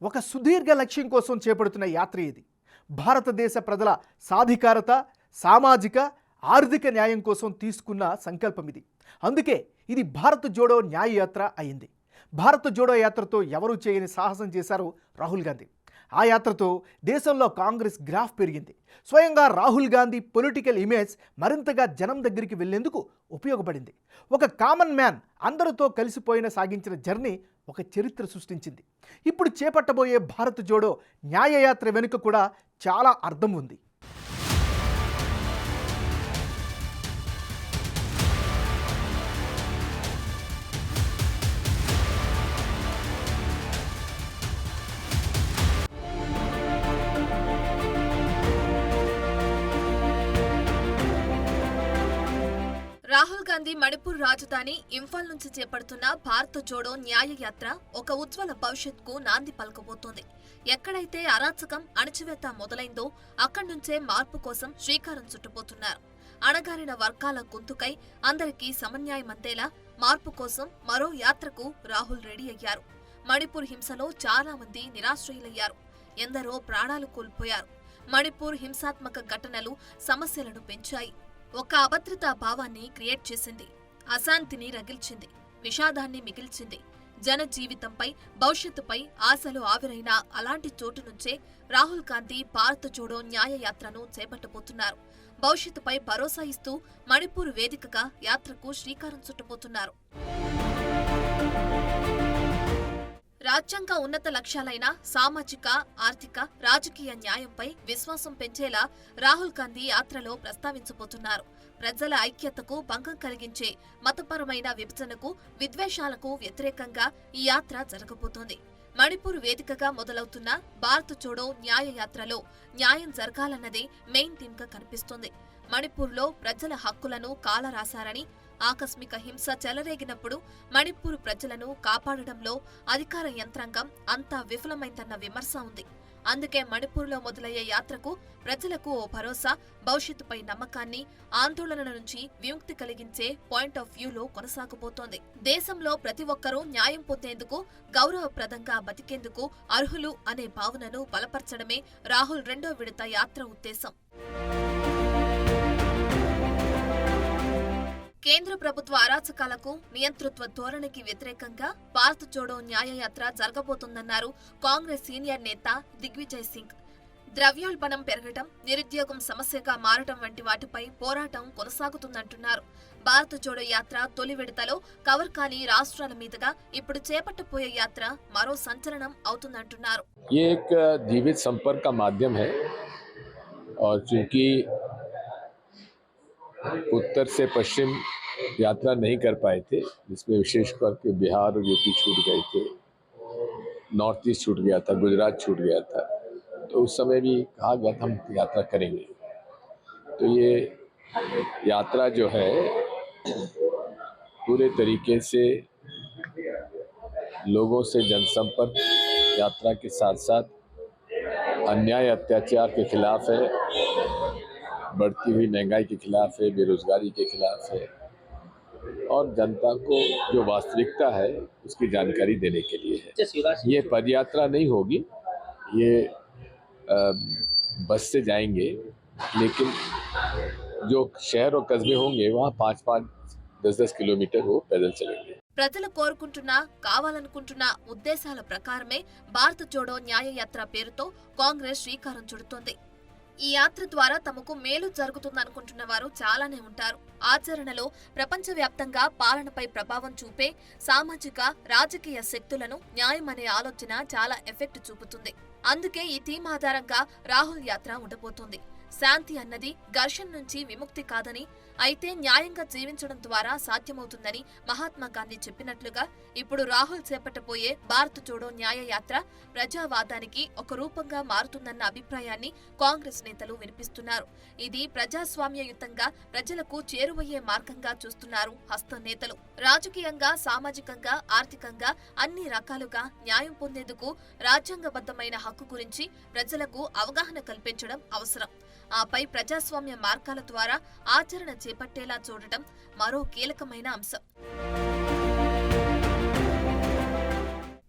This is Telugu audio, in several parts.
ఒక సుదీర్ఘ లక్ష్యం కోసం చేపడుతున్న యాత్ర ఇది. భారతదేశ ప్రజల సాధికారత, సామాజిక, ఆర్థిక న్యాయం కోసం తీసుకున్న సంకల్పం ఇది. అందుకే ఇది భారత్ జోడో న్యాయ యాత్ర అయింది. భారత్ జోడో యాత్రతో ఎవరూ చేయని సాహసం చేశారు రాహుల్ గాంధీ. ఆ యాత్రతో దేశంలో కాంగ్రెస్ గ్రాఫ్ పెరిగింది. స్వయంగా రాహుల్ గాంధీ పొలిటికల్ ఇమేజ్ మరింతగా జనం దగ్గరికి వెళ్లేందుకు ఉపయోగపడింది. ఒక కామన్ మ్యాన్ అందరితో కలిసిపోయిన సాగించిన జర్నీ ఒక చరిత్ర సృష్టించింది. ఇప్పుడు చేపట్టబోయే భారత్ జోడో న్యాయయాత్ర వెనుక కూడా చాలా అర్థం ఉంది. రాహుల్ గాంధీ మణిపూర్ రాజధాని ఇంఫాల్ నుంచి చేపడుతున్న భారత్ జోడో న్యాయ యాత్ర ఒక ఉజ్వల భవిష్యత్కు నాంది పలకబోతోంది. ఎక్కడైతే అరాచకం, అణచివేత మొదలైందో అక్కడి నుంచే మార్పు కోసం శ్రీకారం చుట్టబోతున్నారు. అణగారిన వర్గాల గొంతుకై అందరికీ సమన్యాయం అందేలా మార్పు కోసం మరో యాత్రకు రాహుల్ రెడీ అయ్యారు. మణిపూర్ హింసలో చాలా మంది నిరాశ్రయులయ్యారు. ఎందరో ప్రాణాలు కోల్పోయారు. మణిపూర్ హింసాత్మక ఘటనలు సమస్యలను పెంచాయి. ఒక అభద్రతా భావాన్ని క్రియేట్ చేసింది. అశాంతిని రగిల్చింది. విషాదాన్ని మిగిల్చింది. జన జీవితంపై, భవిష్యత్తుపై ఆశలు ఆవిరైన అలాంటి చోటు నుంచే రాహుల్ గాంధీ భారత్ జోడో న్యాయ యాత్రను చేపట్టబోతున్నారు. భవిష్యత్తుపై భరోసా ఇస్తూ మణిపూర్ వేదికగా యాత్రకు శ్రీకారం చుట్టబోతున్నారు. రాజ్యాంగ ఉన్నత లక్ష్యాలైన సామాజిక, ఆర్థిక, రాజకీయ న్యాయంపై విశ్వాసం పెంచేలా రాహుల్ గాంధీ యాత్రలో ప్రస్తావించబోతున్నారు. ప్రజల ఐక్యతకు భంగం కలిగించే మతపరమైన విభజనకు, విద్వేషాలకు వ్యతిరేకంగా ఈ యాత్ర జరగబోతోంది. మణిపూర్ వేదికగా మొదలవుతున్న భారత్ జోడో న్యాయ యాత్రలో న్యాయం జరగాలన్నదే మెయిన్ థీమ్ గా కనిపిస్తోంది. మణిపూర్లో ప్రజల హక్కులను కాలరాశారని, ఆకస్మిక హింస చెలరేగినప్పుడు మణిపూర్ ప్రజలను కాపాడడంలో అధికార యంత్రాంగం అంతా విఫలమైందన్న విమర్శ ఉంది. అందుకే మణిపూర్లో మొదలయ్యే యాత్రకు ప్రజలకు ఓ భరోసా, భవిష్యత్తుపై నమ్మకాన్ని, ఆందోళన నుంచి విముక్తి కలిగించే పాయింట్ ఆఫ్ వ్యూలో కొనసాగబోతోంది. దేశంలో ప్రతి ఒక్కరూ న్యాయం పొందేందుకు, గౌరవప్రదంగా బతికేందుకు అర్హులు అనే భావనను బలపరచడమే రాహుల్ రెండో విడత యాత్ర ఉద్దేశం. కేంద్ర ప్రభుత్వ అరాచకాలకు, నియంతృత్వ ధోరణికి వ్యతిరేకంగా భారత్ జోడో న్యాయ యాత్ర జరగబోతోందన్నారు కాంగ్రెస్ సీనియర్ నేత దిగ్విజయ్ సింగ్. ద్రవ్యోల్బణం పెరగటం, నిరుద్యోగం సమస్యగా మారటం వంటి వాటిపై పోరాటం కొనసాగుతుందంటున్నారు. భారత్ జోడో యాత్ర తొలి విడతలో కవర్ కాని రాష్ట్రాల మీదుగా ఇప్పుడు చేపట్టబోయే యాత్ర మరో సంచలనం అవుతుందంటున్నారు. उत्तर से पश्चिम यात्रा नहीं कर पाए थे, जिसमें विशेष करके बिहार और यूपी छूट गए थे, नॉर्थ ईस्ट छूट गया था, गुजरात छूट गया था। तो उस समय भी कहा गया था हम यात्रा करेंगे। तो ये यात्रा जो है पूरे तरीके से लोगों से जनसंपर्क यात्रा के साथ साथ अन्याय अत्याचार के खिलाफ है, बढ़ती हुई महंगाई के खिलाफ है, बेरोजगारी के खिलाफ है और जनता को जो वास्तविकता है उसकी जानकारी देने के लिए है। ये पदयात्रा नहीं होगी, ये बस से जाएंगे, लेकिन जो शहर और कस्बे होंगे वहाँ 5-5, 10-10 किलोमीटर वो पैदल चलेंगे. ప్రజలు కోరుకుంటున్న, కావాలనుకుంటున్న ఉద్దేశాల ప్రకారమే భారత్ జోడో న్యాయ యాత్ర పేరుతో కాంగ్రెస్ శ్రీకారం చుడుతోంది. ఈ యాత్ర ద్వారా తమకు మేలు జరుగుతుందనుకుంటున్న వారు చాలానే ఉంటారు. ఆచరణలో ప్రపంచవ్యాప్తంగా పాలనపై ప్రభావం చూపే సామాజిక, రాజకీయ శక్తులను న్యాయం అనే ఆలోచన చాలా ఎఫెక్ట్ చూపుతుంది. అందుకే ఈ థీమ్ ఆధారంగా రాహుల్ యాత్ర ఉండబోతోంది. శాంతి అన్నది ఘర్షణ నుంచి విముక్తి కాదని, అయితే న్యాయంగా జీవించడం ద్వారా సాధ్యమవుతుందని మహాత్మా గాంధీ చెప్పినట్లుగా ఇప్పుడు రాహుల్ చేపట్టబోయే భారత్ జోడో న్యాయ యాత్ర ప్రజావాదానికి ఒక రూపంగా మారుతుందన్న అభిప్రాయాన్ని కాంగ్రెస్ నేతలు వినిపిస్తున్నారు. ఇది ప్రజాస్వామ్యయుతంగా ప్రజలకు చేరువయ్యే మార్గంగా చూస్తున్నారు హస్త నేతలు. రాజకీయంగా, సామాజికంగా, ఆర్థికంగా అన్ని రకాలుగా న్యాయం పొందేందుకు రాజ్యాంగబద్ధమైన హక్కు గురించి ప్రజలకు అవగాహన కల్పించడం అవసరం. ఆపై ప్రజాస్వామ్య మార్గాల ద్వారా ఆచరణ చేపట్టేలా చూడటం మరో కీలకమైన అంశం.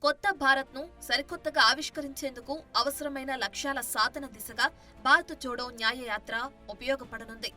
కొత్త భారత్ను సరికొత్తగా ఆవిష్కరించేందుకు అవసరమైన లక్ష్యాల సాధన దిశగా భారత్ జోడో న్యాయ యాత్ర ఉపయోగపడనుంది.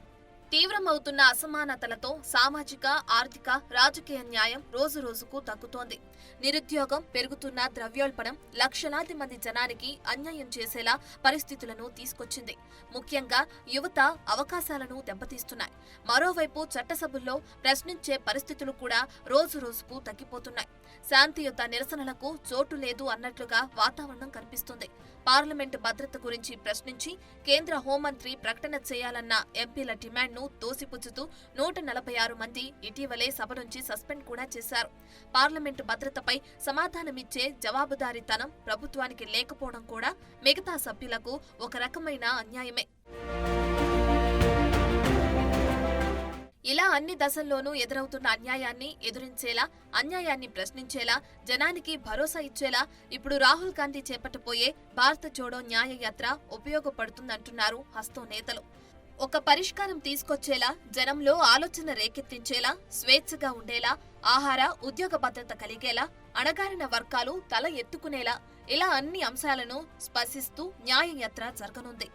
తీవ్రమవుతున్న అసమానతలతో సామాజిక, ఆర్థిక, రాజకీయ న్యాయం రోజురోజుకు తగ్గుతోంది. నిరుద్యోగం పెరుగుతున్న ద్రవ్యోల్బణం లక్షలాది మంది జనానికి అన్యాయం చేసేలా పరిస్థితులను తీసుకొచ్చింది. ముఖ్యంగా యువత అవకాశాలను దెబ్బతీస్తున్నాయి. మరోవైపు చట్టసభల్లో ప్రశ్నించే పరిస్థితులు కూడా రోజురోజుకు తగ్గిపోతున్నాయి. శాంతియుత నిరసనలకు చోటు లేదు అన్నట్లుగా వాతావరణం కనిపిస్తుంది. పార్లమెంటు భద్రత గురించి ప్రశ్నించి కేంద్ర హోంమంత్రి ప్రకటన చేయాలన్న ఎంపీల డిమాండ్ను తోసిపుచ్చుతూ 146 మంది ఇటీవలే సభ నుంచి సస్పెండ్ కూడా చేశారు. పార్లమెంటు భద్రతపై సమాధానమిచ్చే జవాబుదారీతనం ప్రభుత్వానికి లేకపోవడం కూడా మిగతా సభ్యులకు ఒక రకమైన అన్యాయమే. ఇలా అన్ని దశల్లోనూ ఎదురవుతున్న అన్యాయాన్ని ఎదురించేలా, అన్యాయాన్ని ప్రశ్నించేలా, జనానికి భరోసా ఇచ్చేలా ఇప్పుడు రాహుల్ గాంధీ చేపట్టబోయే భారత జోడో న్యాయ యాత్ర ఉపయోగపడుతుందంటున్నారు హస్తో నేతలు. ఒక పరిష్కారం తీసుకొచ్చేలా, జనంలో ఆలోచన రేకెత్తించేలా, స్వేచ్ఛగా ఉండేలా, ఆహార, ఉద్యోగ భద్రత కలిగేలా, అణగారిన వర్గాలు తల ఎత్తుకునేలా ఇలా అన్ని అంశాలను స్పర్శిస్తూ న్యాయ యాత్ర జరగనుంది.